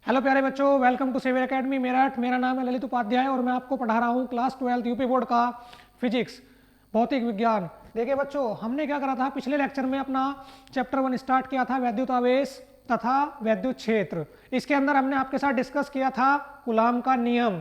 Hello प्यारे बच्चों, welcome to saviour academy Meerut. मेरा नाम है ललित उपाध्याय और मैं आपको पढ़ा रहा हूँ क्लास 12 यूपी बोर्ड का फिजिक्स भौतिक विज्ञान। देखिए बच्चों, हमने क्या करा था पिछले लेक्चर में, अपना चैप्टर 1 स्टार्ट किया था, वैद्युत आवेश तथा वैद्युत क्षेत्र। इसके अंदर हमने आपके साथ डिस्कस किया था कूलाम का नियम।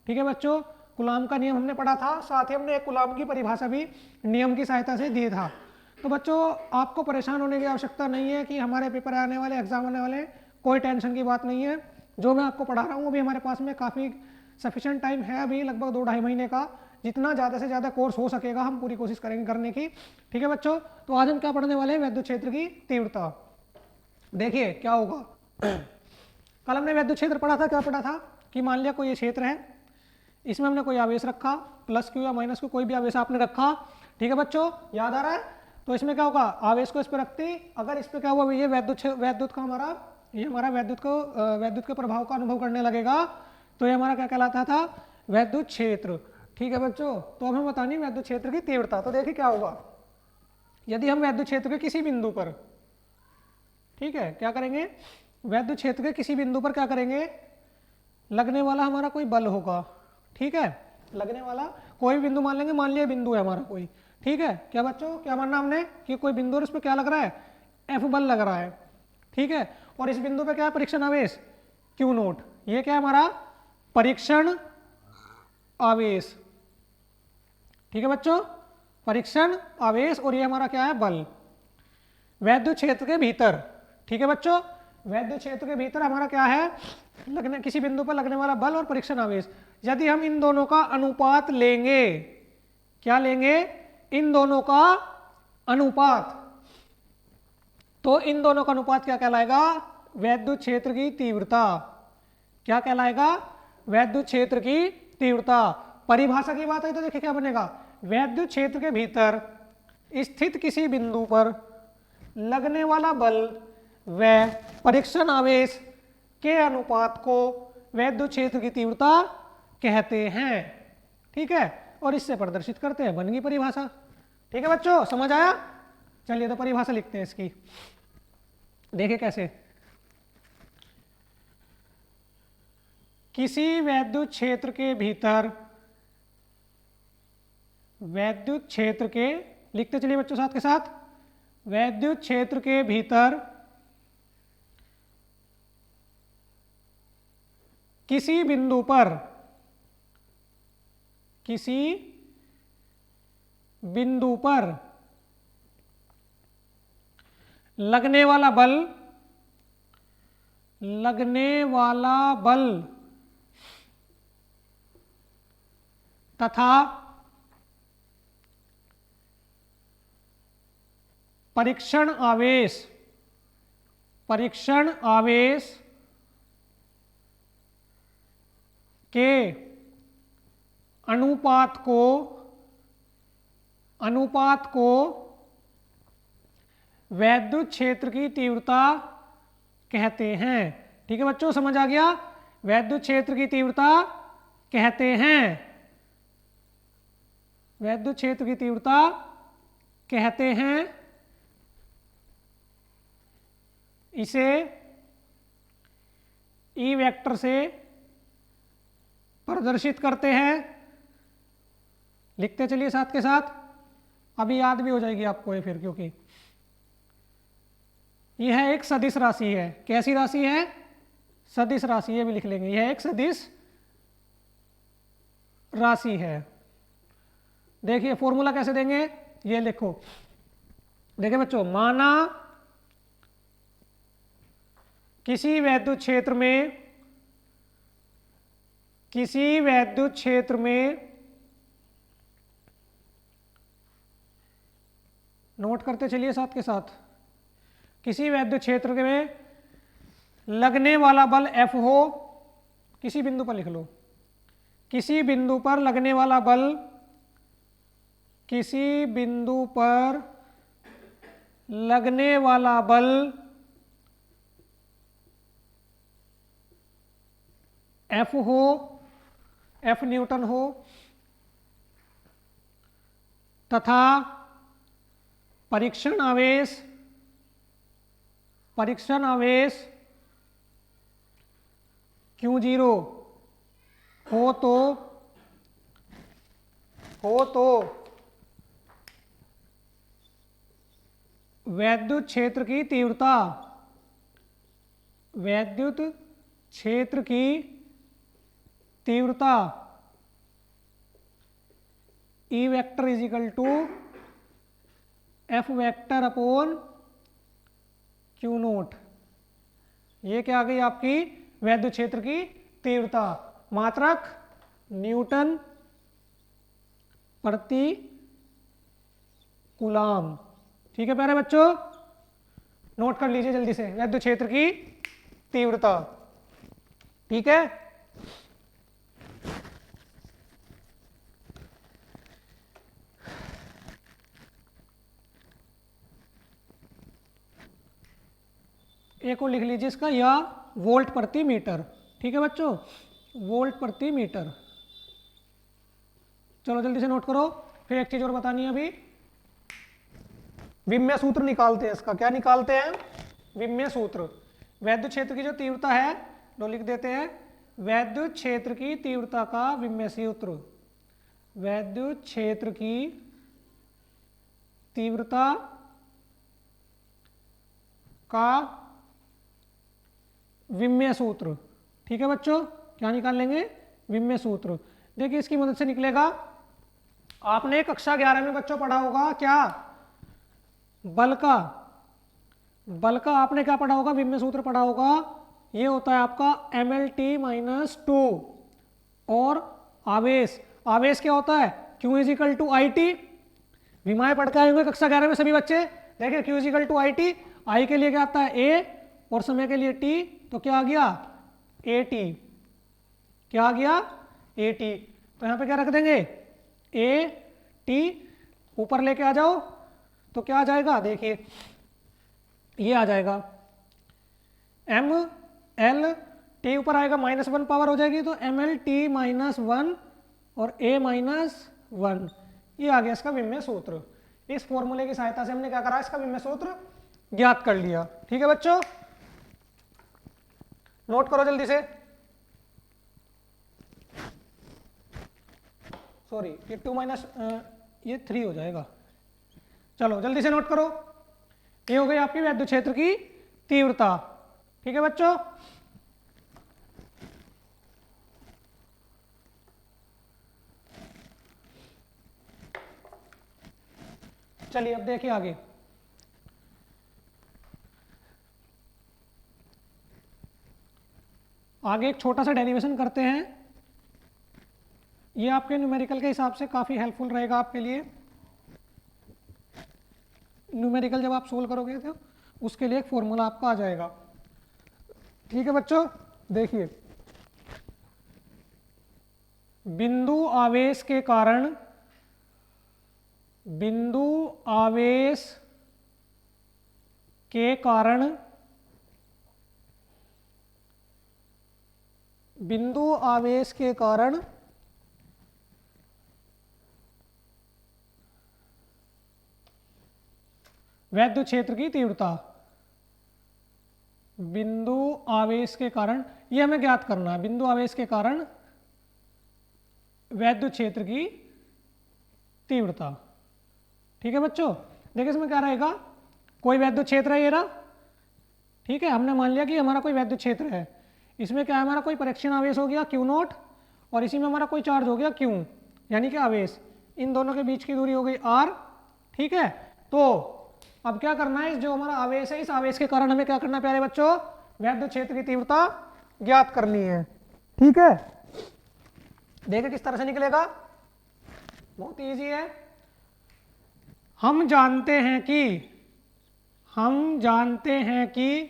ठीक है बच्चों, कूलाम का नियम हमने पढ़ा था, साथ ही हमने एक कूलाम की परिभाषा भी नियम की सहायता से दी था। तो बच्चों, आपको परेशान होने की आवश्यकता नहीं है कि हमारे पेपर आने वाले, एग्जाम आने वाले, कोई टेंशन की बात नहीं है। जो मैं आपको पढ़ा रहा हूँ अभी हमारे पास में काफ़ी सफिशिएंट टाइम है, अभी लगभग 2-2.5 महीने का। जितना ज़्यादा से ज़्यादा कोर्स हो सकेगा हम पूरी कोशिश करेंगे करने की। ठीक है बच्चों, तो आज हम क्या पढ़ने वाले हैं, वैद्युत क्षेत्र की तीव्रता। देखिए क्या होगा, कल हमने वैद्युत क्षेत्र पढ़ा था। क्या पढ़ा था कि मान लिया कोई ये क्षेत्र है, इसमें हमने कोई आवेश रखा, प्लस क्यू या माइनस क्यू, कोई भी आवेश आपने रखा। ठीक है बच्चों, याद आ रहा है? तो इसमें क्या होगा, आवेश को इस पर रखते, अगर इस पर क्या हुआ, ये वैद्युत का हमारा, ये हमारा वैद्युत के प्रभाव का अनुभव करने लगेगा, तो ये हमारा क्या कहलाता था, वैद्युत क्षेत्र। ठीक है बच्चों, तो अब हम बतानी वैद्युत क्षेत्र की तीव्रता। तो देखिए क्या होगा, यदि हम वैद्युत क्षेत्र के किसी बिंदु पर, ठीक है, क्या करेंगे, वैद्युत क्षेत्र के किसी बिंदु पर क्या करेंगे, लगने वाला हमारा कोई बल होगा। ठीक है, लगने वाला कोई भी बिंदु मान लेंगे, मान लिया बिंदु है हमारा कोई। ठीक है, क्या बच्चों, क्या मानना हमने कि कोई बिंदु और उस पर क्या लग रहा है, एफ बल लग रहा है। ठीक है, और इस बिंदु पे क्या है, परीक्षण आवेश क्यू नोट। ये क्या है हमारा परीक्षण आवेश। ठीक है बच्चों, परीक्षण आवेश, और ये हमारा क्या है, बल वैद्युत क्षेत्र के भीतर। ठीक है बच्चों, वैद्युत क्षेत्र के भीतर हमारा क्या है, लगने किसी बिंदु पर लगने वाला बल और परीक्षण आवेश। यदि हम इन दोनों का अनुपात लेंगे, क्या लेंगे, इन दोनों का अनुपात, तो इन दोनों का अनुपात क्या कहलाएगा, वैद्युत क्षेत्र की तीव्रता। क्या कहलाएगा, वैद्युत क्षेत्र की तीव्रता। परिभाषा की बात है तो देखिए क्या बनेगा, वैद्युत क्षेत्र के भीतर स्थित किसी बिंदु पर लगने वाला बल व परीक्षण आवेश के अनुपात को वैद्युत क्षेत्र की तीव्रता कहते हैं। ठीक है, और इससे प्रदर्शित करते हैं, बन गई परिभाषा। ठीक है बच्चों, समझ आया? चलिए तो परिभाषा लिखते हैं इसकी। देखिए कैसे, किसी वैद्युत क्षेत्र के भीतर, वैद्युत क्षेत्र के, लिखते चलिए बच्चों साथ के साथ, वैद्युत क्षेत्र के भीतर किसी बिंदु पर, किसी बिंदु पर लगने वाला बल, लगने वाला बल तथा परीक्षण आवेश, परीक्षण आवेश के अनुपात को, अनुपात को वैद्युत क्षेत्र की तीव्रता कहते हैं। ठीक है बच्चों, समझ आ गया, वैद्युत क्षेत्र की तीव्रता कहते हैं, वैद्युत क्षेत्र की तीव्रता कहते हैं। इसे ई वेक्टर से प्रदर्शित करते हैं। लिखते चलिए साथ के साथ, अभी याद भी हो जाएगी आपको ये फिर, क्योंकि यह एक सदिश राशि है। कैसी राशि है, सदिश राशि, ये भी लिख लेंगे, यह एक सदिश राशि है। देखिए फॉर्मूला कैसे देंगे, ये लिखो। देखिए बच्चों, माना किसी वैद्युत क्षेत्र में, किसी वैद्युत क्षेत्र में, नोट करते चलिए साथ के साथ, किसी वैद्युत क्षेत्र में लगने वाला बल F हो, किसी बिंदु पर लिख लो, किसी बिंदु पर लगने वाला बल, किसी बिंदु पर लगने वाला बल F हो, F न्यूटन हो, तथा परीक्षण आवेश Q0 हो तो वैद्युत क्षेत्र की तीव्रता, वैद्युत क्षेत्र की तीव्रता E vector is equal to F vector upon Q0। ये क्या आ गई आपकी वैद्युत क्षेत्र की तीव्रता, मात्रक न्यूटन प्रति कूलाम। ठीक है प्यारे बच्चों, नोट कर लीजिए जल्दी से वैद्युत क्षेत्र की तीव्रता। ठीक है, एक और लिख लीजिए इसका, या वोल्ट प्रति मीटर। ठीक है बच्चों, वोल्ट प्रति मीटर। चलो जल्दी से नोट करो। फिर एक चीज और बतानी है अभी, विम्य सूत्र निकालते हैं इसका। क्या निकालते हैं? विम्य सूत्र। वैद्युत क्षेत्र की जो तीव्रता है वो लिख देते हैं, वैद्युत क्षेत्र की तीव्रता का विम्य सूत्र। वैद्युत क्षेत्र की तीव्रता का विम्य सूत्र। ठीक है बच्चों, क्या निकाल लेंगे? विम्य सूत्र। देखिए इसकी मदद से निकलेगा, आपने कक्षा 11 में बच्चों पढ़ा होगा क्या, बल का। बल का आपने क्या पढ़ा होगा? विम्य सूत्र पढ़ा होगा। ये होता है आपका mlt-2। और आवेश, आवेश क्या होता है? Q is equal to I T. विमाएं पढ़ के आए होंगे कक्षा 11 में सभी बच्चे। देखिए Q is equal to I T, I के लिए क्या आता है? A, और समय के लिए T, तो क्या आ गया? AT। क्या आ गया? AT। तो यहाँ पे क्या रख देंगे? AT। ऊपर लेके आ जाओ तो क्या आ जाएगा? देखिए ये आ जाएगा ML, ऊपर आएगा -1 पावर हो जाएगी, तो MLT-1 और A-1। ये आ गया इसका विम्य सूत्र। इस फॉर्मूले की सहायता से हमने क्या करा? इसका विम्य सूत्र ज्ञात कर लिया। ठीक है बच्चों, नोट करो जल्दी से। सॉरी, ये 2 माइनस ये 3 हो जाएगा। चलो जल्दी से नोट करो। ये हो गई आपकी वैद्युत क्षेत्र की तीव्रता। ठीक है बच्चों, चलिए अब देखिए आगे। आगे एक छोटा सा डेरिवेशन करते हैं। ये आपके न्यूमेरिकल के हिसाब से काफ़ी हेल्पफुल रहेगा आपके लिए। न्यूमेरिकल जब आप सोल्व करोगे तो उसके लिए एक फॉर्मूला आपका आ जाएगा। ठीक है बच्चों, देखिए बिंदु आवेश के कारण, बिंदु आवेश के कारण, बिंदु आवेश के कारण वैद्युत क्षेत्र की तीव्रता। बिंदु आवेश के कारण, ये हमें ज्ञात करना है, बिंदु आवेश के कारण वैद्युत क्षेत्र की तीव्रता। ठीक है बच्चों, देखिए इसमें क्या रहेगा? कोई वैद्युत क्षेत्र है ये रहा। ठीक है, हमने मान लिया कि हमारा कोई वैद्युत क्षेत्र है। इसमें क्या है? हमारा कोई परीक्षण आवेश हो गया Q0, और इसी में हमारा कोई चार्ज हो गया Q, यानी कि आवेश। इन दोनों के बीच की दूरी हो गई R। ठीक है, तो अब क्या करना है? जो हमारा आवेश है, इस आवेश के कारण हमें क्या करना है प्यारे बच्चों? वैद्युत क्षेत्र की तीव्रता ज्ञात करनी है। ठीक है, देखिए किस तरह से निकलेगा, बहुत इजी है। हम जानते हैं कि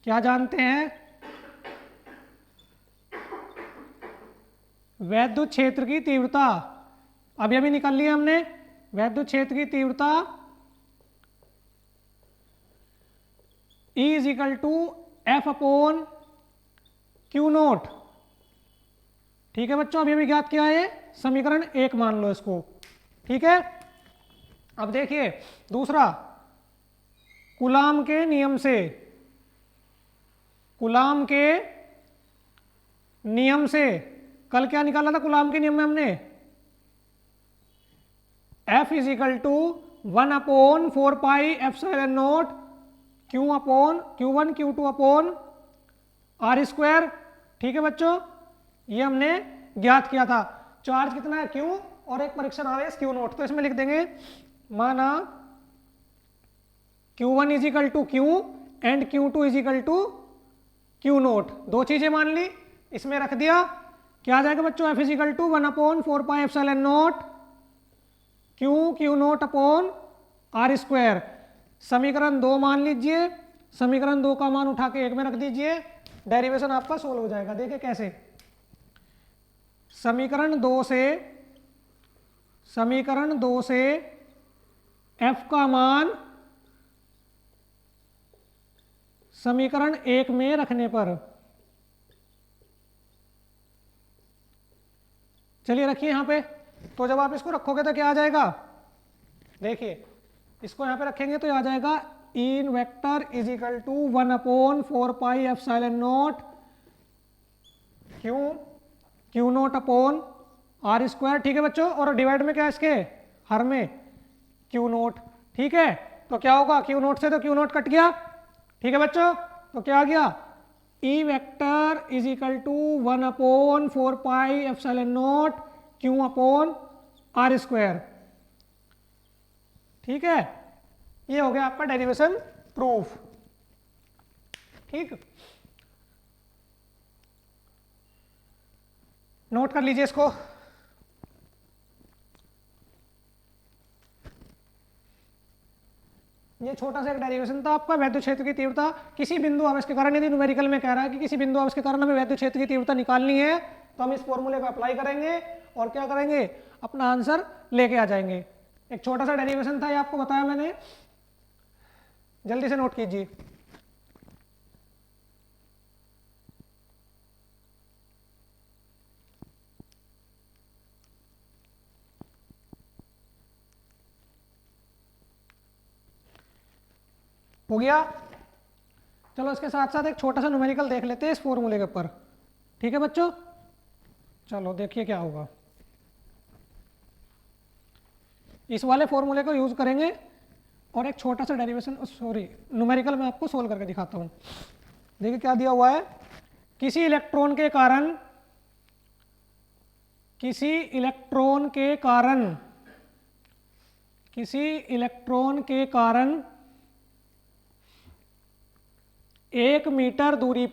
क्या जानते हैं? वैद्युत क्षेत्र की तीव्रता। अभी अभी निकाल लिया हमने। वैद्युत क्षेत्र की तीव्रता E is equal to F upon Q0। ठीक है बच्चों, अभी अभी ज्ञात किया है, समीकरण 1 मान लो इसको। ठीक है, अब देखिए दूसरा, कूलाम के नियम से, कूलाम के नियम से, कल क्या निकाला था कूलाम के नियम में हमने, F is equal to 1/4πε0 Q1 Q2 upon R square. ठीक है बच्चों, ये हमने ज्ञात किया था। चार्ज कितना है Q और एक परीक्षण आवेश Q0, तो इसमें लिख देंगे माना Q1 is equal to Q and Q2 is equal to Q0, दो चीजें मान ली, इसमें रख दिया। क्या आ जाएगा बच्चों, F is equal to 1/4πε0 Q0 upon R square. समीकरण 2 मान लीजिए, समीकरण 2 का मान उठा के 1 में रख दीजिए, डेरिवेशन आपका सोल्व हो जाएगा। देखिए कैसे, समीकरण 2 से F का मान समीकरण 1 में रखने पर, चलिए रखिए यहां पे, तो जब आप इसको रखोगे तो क्या आ जाएगा, देखिए इसको यहां पे रखेंगे तो आ जाएगा इन vector is equal to 1/4πε0 Q0 upon R square. ठीक है बच्चों, और डिवाइड में क्या है इसके, हर में Q0। ठीक है, तो क्या होगा, Q0 से तो Q0 कट गया। ठीक है बच्चों, तो क्या आ गया, E vector is equal to 1/4πε0 Q upon R square. ठीक है, ये हो गया आपका डेरिवेशन प्रूफ। ठीक, नोट कर लीजिए इसको। ये छोटा सा एक डेरिवेशन था आपका, वैद्युत क्षेत्र की तीव्रता किसी बिंदु आवेश के कारण, यदि न्यूमेरिकल में कह रहा है कि किसी बिंदु आवेश के कारण हमें वैद्युत क्षेत्र की तीव्रता निकालनी है, तो हम इस फॉर्मूले को अप्लाई करेंगे और क्या करेंगे, अपना आंसर लेके आ जाएंगे। एक छोटा सा डेरिवेशन था, ये आपको बताया मैंने, जल्दी से नोट कीजिए। हो गया, चलो इसके साथ साथ एक छोटा सा न्यूमेरिकल देख लेते हैं इस फॉर्मूले के ऊपर। ठीक है बच्चों, चलो देखिए क्या होगा। इस वाले फॉर्मूले को यूज करेंगे और एक छोटा सा डेरिवेशन, सॉरी न्यूमेरिकल मैं आपको सोल्व करके दिखाता हूं। देखिए क्या दिया हुआ है, किसी इलेक्ट्रॉन के कारण एक मीटर दूरी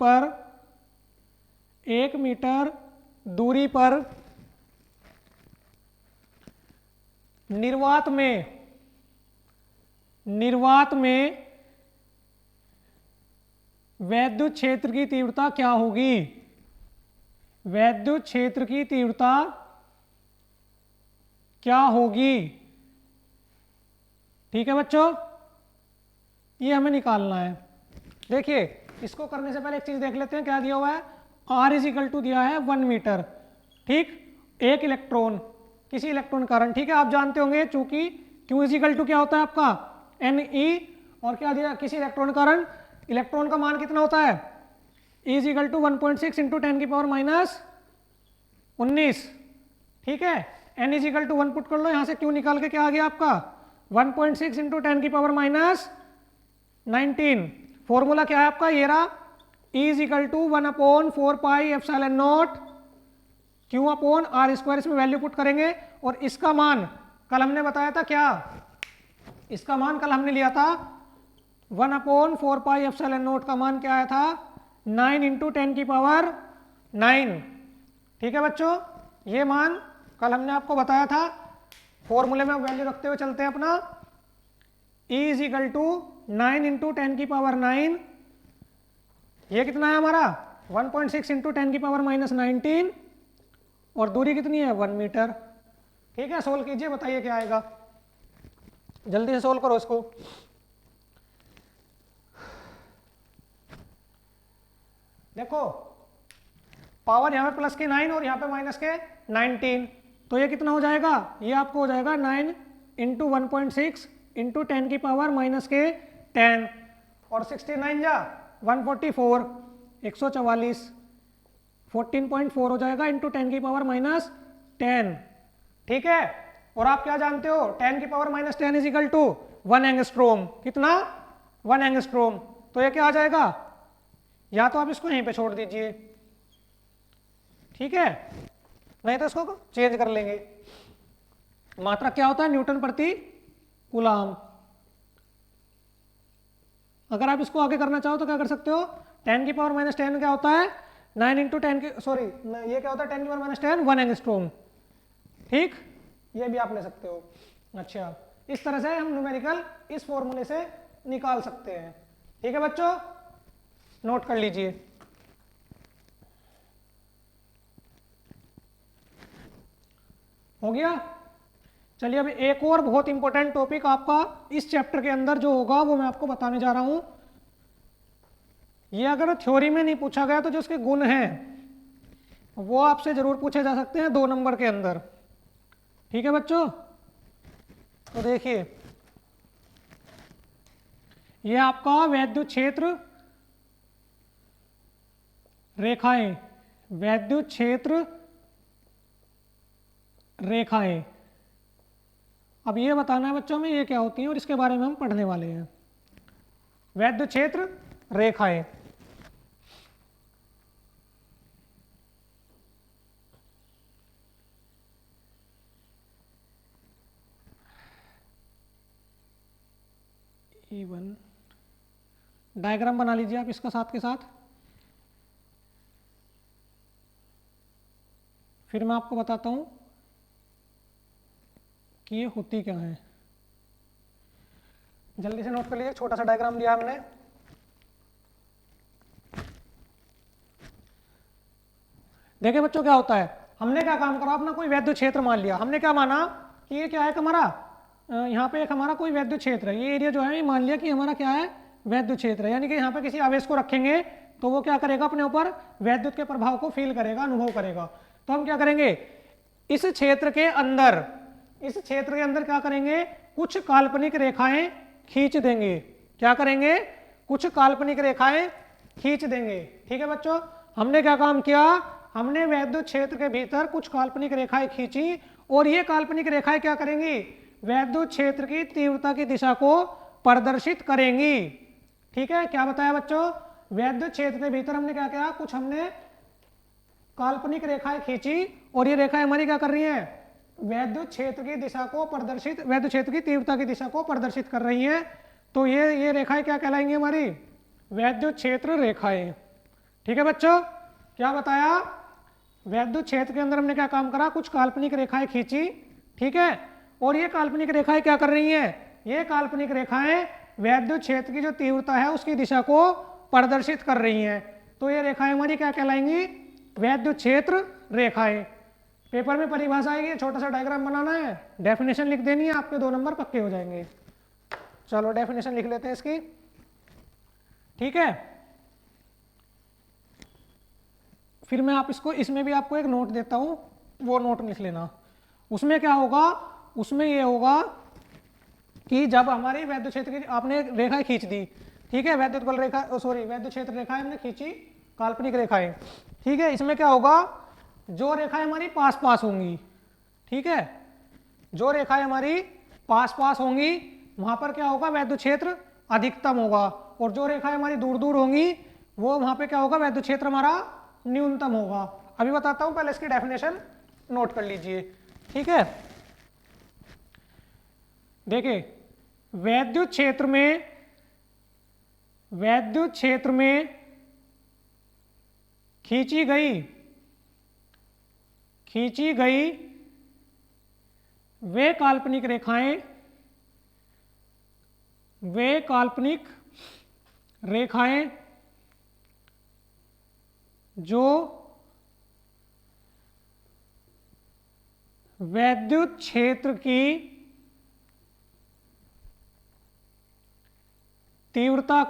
पर निर्वात में वैद्युत क्षेत्र की तीव्रता क्या होगी, वैद्युत क्षेत्र की तीव्रता क्या होगी। ठीक है बच्चों, ये हमें निकालना है। देखिए इसको करने से पहले एक चीज देख लेते हैं, क्या दिया हुआ है, R इज इक्वल टू दिया है 1 मीटर। ठीक, एक इलेक्ट्रॉन, किसी इलेक्ट्रॉन कारण। ठीक है, आप जानते होंगे चूंकि Q इज इक्वल टू क्या होता है आपका Ne, और क्या दिया, किसी इलेक्ट्रॉन कारण इलेक्ट्रॉन का मान कितना होता है, E is equal to 1.6 into 10 की पावर -19। ठीक है, N is equal to 1 put कर लो, यहां से Q निकाल के क्या आ गया आपका 1.6 इंटू 10 की पावर -19। फॉर्मूला क्या है आपका, ये रहा, E is equal to 1/4πε0 Q upon R square. इसमें वैल्यू पुट करेंगे और इसका मान कल हमने बताया था, क्या इसका मान कल हमने लिया था 1/4πε0 का मान क्या आया था 9 इंटू 10 की पावर 9। ठीक है बच्चों, ये मान कल हमने आपको बताया था। फॉर्मूले में वैल्यू रखते हुए चलते हैं अपना, E is equal to 9 into 10 की पावर 9, ये कितना है हमारा 1.6 इंटू 10 की पावर -19, और दूरी कितनी है 1 मीटर। ठीक है, सोल्व कीजिए, बताइए क्या आएगा, जल्दी से सोल्व करो इसको। देखो पावर यहाँ पे प्लस के 9 और यहाँ पे माइनस के 19, तो ये कितना हो जाएगा, ये आपको हो जाएगा 9 इंटू 1.6 इंटू 10 की पावर -10, और 69 जा 144, 144। 14.4 हो जाएगा इंटू 10⁻⁻10। ठीक है, और आप क्या जानते हो 10⁻⁻10 इज इक्वल टू 1 एंगस्ट्रोम। कितना? 1 एंगस्ट्रोम। तो ये क्या आ जाएगा, या तो आप इसको यहीं पे छोड़ दीजिए, ठीक है, नहीं तो इसको चेंज कर लेंगे। मात्रक क्या होता है? न्यूटन प्रति कूलाम। अगर आप इसको आगे करना चाहो तो क्या कर सकते हो, 10⁻⁻10 क्या होता है, 9 इंटू 10 की, सॉरी ये क्या होता है 10⁻⁻10 1 एंगस्ट्रोम। ठीक, ये भी आप ले सकते हो। अच्छा, इस तरह से हम न्यूमेरिकल इस फॉर्मूले से निकाल सकते हैं। ठीक है बच्चों, नोट कर लीजिए। हो गया। चलिए अब एक और बहुत इंपॉर्टेंट टॉपिक आपका इस चैप्टर के अंदर जो होगा वो मैं आपको बताने जा रहा हूं। ये अगर थ्योरी में नहीं पूछा गया तो जो उसके गुण हैं वो आपसे जरूर पूछे जा सकते हैं 2 नंबर के अंदर। ठीक है बच्चों, तो देखिए ये आपका वैद्युत क्षेत्र रेखाएं, वैद्युत क्षेत्र रेखाएं। अब ये बताना है बच्चों में ये क्या होती हैं और इसके बारे में हम पढ़ने वाले हैं। वैद्युत क्षेत्र रेखाएं, E1 डायग्राम बना लीजिए आप इसका साथ के साथ, फिर मैं आपको बताता हूं कि ये होती क्या है। जल्दी से नोट कर लीजिए, छोटा सा डायग्राम दिया हमने। देखिए बच्चों क्या होता है, हमने क्या काम करा, अपना कोई वैद्युत क्षेत्र मान लिया। हमने क्या माना कि ये क्या है हमारा, यहाँ पे एक हमारा कोई वैद्युत क्षेत्र है, ये एरिया जो है ये मान लिया कि हमारा क्या है, वैद्युत क्षेत्र है। यानी कि यहाँ पे किसी आवेश को रखेंगे तो वो क्या करेगा, अपने ऊपर वैद्युत के प्रभाव को फील करेगा, अनुभव करेगा। तो हम क्या करेंगे, इस क्षेत्र के अंदर, इस क्षेत्र के अंदर क्या करेंगे, कुछ काल्पनिक रेखाएं खींच देंगे। क्या करेंगे, कुछ काल्पनिक रेखाएं खींच देंगे। ठीक है बच्चों, हमने क्या काम किया, हमने वैद्युत क्षेत्र के भीतर कुछ काल्पनिक रेखाएं खींची और ये काल्पनिक रेखाएं क्या करेंगी, वैद्युत क्षेत्र की तीव्रता की दिशा को प्रदर्शित करेंगी। ठीक है, क्या बताया बच्चों, वैद्युत क्षेत्र के भीतर हमने क्या किया, कुछ हमने काल्पनिक रेखाएं खींची और ये रेखाएं हमारी क्या कर रही हैं, वैद्युत क्षेत्र की दिशा को प्रदर्शित, वैद्युत क्षेत्र की तीव्रता की दिशा को प्रदर्शित कर रही हैं। तो ये रेखाएं क्या कहलाएंगी, हमारी वैद्युत क्षेत्र रेखाएं। ठीक है बच्चों, क्या बताया, वैद्युत क्षेत्र के अंदर हमने क्या काम करा, कुछ काल्पनिक रेखाएं खींची। ठीक है, और ये काल्पनिक रेखाएं क्या कर रही हैं, ये काल्पनिक रेखाएं वैद्युत क्षेत्र की जो तीव्रता है उसकी दिशा को प्रदर्शित कर रही हैं। तो ये रेखाएं हमारी क्या कहलाएंगी, वैद्युत क्षेत्र रेखाएं। पेपर में परिभाषा आएगी, छोटा सा डायग्राम बनाना है, डेफिनेशन लिख देनी है, आपके 2 नंबर पक्के हो जाएंगे। चलो डेफिनेशन लिख लेते हैं इसकी। ठीक है, फिर मैं आप इसको, इसमें भी आपको एक नोट देता हूं, वो नोट लिख लेना। उसमें क्या होगा, उसमें ये होगा कि जब हमारी वैद्युत क्षेत्र की आपने रेखाएं खींच दी, ठीक है, वैद्युत बल रेखा, सॉरी वैद्युत क्षेत्र रेखाएं हमने खींची, काल्पनिक रेखाएं। ठीक है, इसमें क्या होगा, जो रेखाएं हमारी पास पास होंगी, ठीक है, जो रेखाएं हमारी पास पास होंगी वहां पर क्या होगा, वैद्युत क्षेत्र अधिकतम होगा, और जो रेखाएं हमारी दूर दूर होंगी वो वहां पे क्या होगा, वैद्युत क्षेत्र हमारा न्यूनतम होगा। अभी बताता हूं, पहले इसकी डेफिनेशन नोट कर लीजिए। ठीक है, देखिए वैद्युत क्षेत्र में, वैद्युत क्षेत्र में खींची गई वे काल्पनिक रेखाएं, वे काल्पनिक रेखाएं जो वैद्युत क्षेत्र की तीव्रता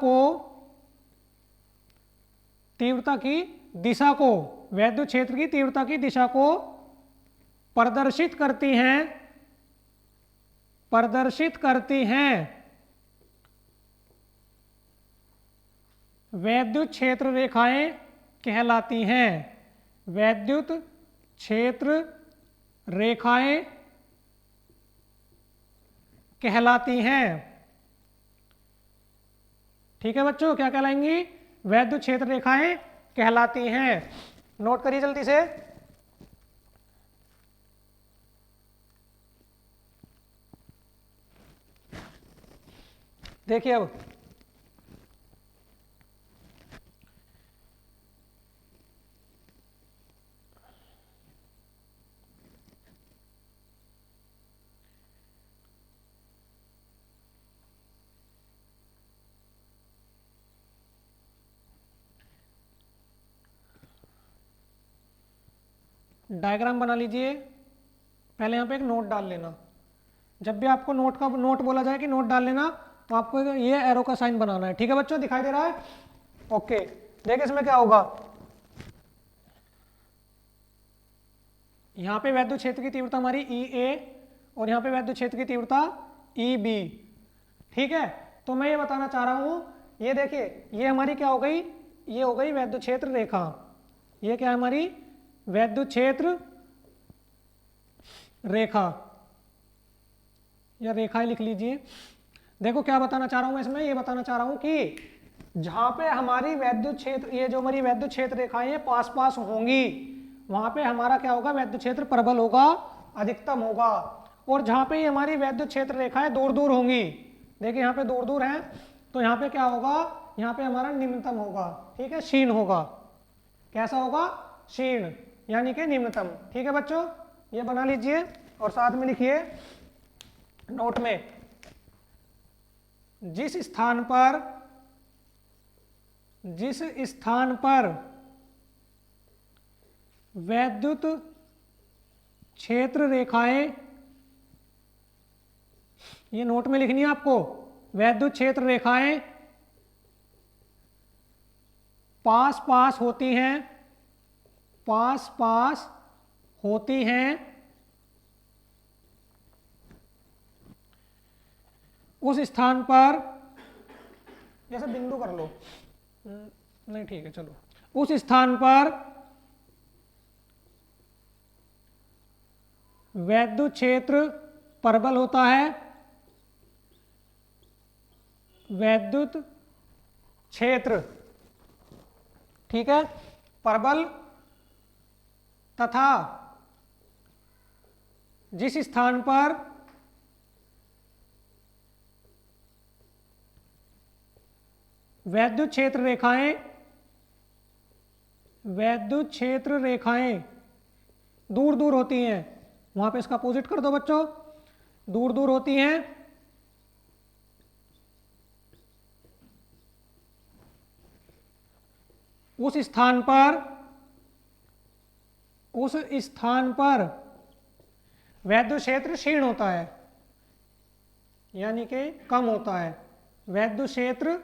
की दिशा को, वैद्युत क्षेत्र की तीव्रता की दिशा को प्रदर्शित करती हैं वैद्युत क्षेत्र रेखाएं कहलाती हैं। वैद्युत क्षेत्र रेखाएं कहलाती हैं। ठीक है बच्चों, क्या कहलाएंगी? वैद्युत क्षेत्र रेखाएं कहलाती हैं। नोट करिए जल्दी से। देखिए अब डायग्राम बना लीजिए। पहले यहाँ पे एक नोट डाल लेना। जब भी आपको नोट बोला जाए कि नोट डाल लेना, तो आपको ये एरो का साइन बनाना है। ठीक है बच्चों, दिखाई दे रहा है? ओके, देखिए इसमें क्या होगा। यहाँ पे वैद्युत क्षेत्र की तीव्रता हमारी ई ए और यहाँ पे वैद्युत क्षेत्र की तीव्रता ई बी। ठीक है, तो मैं ये बताना चाह रहा हूँ, ये देखिए ये हमारी क्या हो गई, ये हो गई वैद्युत क्षेत्र रेखा। ये क्या है हमारी? वैद्युत क्षेत्र रेखा या रेखाएं लिख लीजिए। देखो क्या बताना चाह रहा हूं मैं इसमें, ये बताना चाह रहा हूं कि जहां पे हमारी वैद्युत क्षेत्र, ये जो हमारी वैद्युत क्षेत्र रेखाएं पास पास होंगी, वहां पे हमारा क्या होगा? वैद्युत क्षेत्र प्रबल होगा, अधिकतम होगा। और जहां पे हमारी वैद्युत क्षेत्र रेखाएं दूर दूर होंगी, देखिए यहाँ पे दूर दूर हैं, तो यहाँ पे क्या होगा? यहाँ पे हमारा निम्नतम होगा। ठीक है, क्षीण होगा। कैसा होगा? क्षीण, यानी कि निम्नतम। ठीक है बच्चों, ये बना लीजिए और साथ में लिखिए नोट में, जिस स्थान पर वैद्युत क्षेत्र रेखाएं, ये नोट में लिखनी है आपको, वैद्युत क्षेत्र रेखाएं पास पास होती हैं, पास पास होती हैं, उस स्थान पर, जैसे बिंदु कर लो, नहीं ठीक है चलो, उस स्थान पर वैद्युत क्षेत्र प्रबल होता है, वैद्युत क्षेत्र, ठीक है, प्रबल, तथा जिस स्थान पर वैद्युत क्षेत्र रेखाएं दूर दूर होती हैं, वहां पे इसका अपोजिट कर दो बच्चों, दूर दूर होती हैं, उस स्थान पर वैद्युत क्षेत्र क्षीण होता है, यानी कि कम होता है। वैद्युत क्षेत्र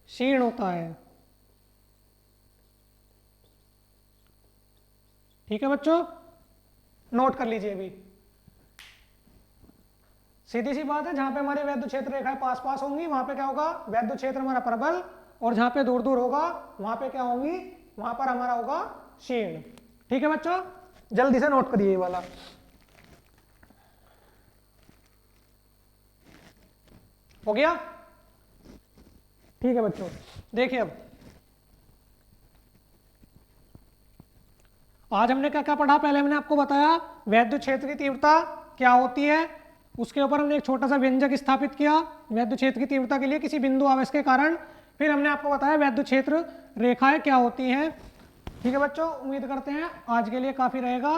क्षीण होता है। ठीक है बच्चों, नोट कर लीजिए। अभी सीधी सी बात है, जहां पे हमारी वैद्युत क्षेत्र रेखाएं पास पास होंगी, वहां पे क्या होगा? वैद्युत क्षेत्र हमारा प्रबल, और जहां पे दूर दूर होगा वहां पे क्या होंगी? वहां पर हमारा होगा क्षीण। ठीक है बच्चों, जल्दी से नोट करिए ये वाला। हो गया? ठीक है बच्चों, देखिए अब आज हमने क्या क्या पढ़ा। पहले हमने आपको बताया वैद्युत क्षेत्र की तीव्रता क्या होती है, उसके ऊपर हमने एक छोटा सा व्यंजक स्थापित किया वैद्युत क्षेत्र की तीव्रता के लिए किसी बिंदु आवेश के कारण। फिर हमने आपको बताया वैद्युत क्षेत्र रेखाएं क्या होती हैं। ठीक है बच्चों, उम्मीद करते हैं आज के लिए काफी रहेगा,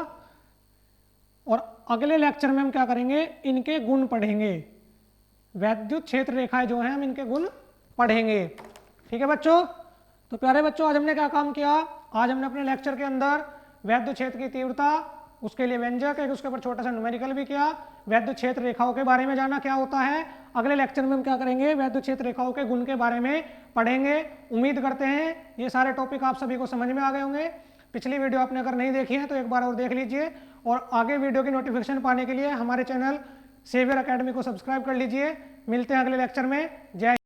और अगले लेक्चर में हम क्या करेंगे? इनके गुण पढ़ेंगे। वैद्युत क्षेत्र रेखाएं जो हैं हम इनके गुण पढ़ेंगे। ठीक है बच्चों, तो प्यारे बच्चों आज हमने क्या काम किया? आज हमने अपने लेक्चर के अंदर वैद्युत क्षेत्र की तीव्रता, उसके लिए व्यंजक, एक उसके ऊपर छोटा सा न्यूमेरिकल भी किया, वैद्युत क्षेत्र रेखाओं के बारे में जाना क्या होता है। अगले लेक्चर में हम क्या करेंगे? वैद्युत क्षेत्र रेखाओं के गुण के बारे में पढ़ेंगे। उम्मीद करते हैं ये सारे टॉपिक आप सभी को समझ में आ गए होंगे। पिछली वीडियो आपने अगर नहीं देखी है तो एक बार और देख लीजिए, और आगे वीडियो की नोटिफिकेशन पाने के लिए हमारे चैनल सेवियर एकेडमी को सब्सक्राइब कर लीजिए। मिलते हैं अगले लेक्चर में। जय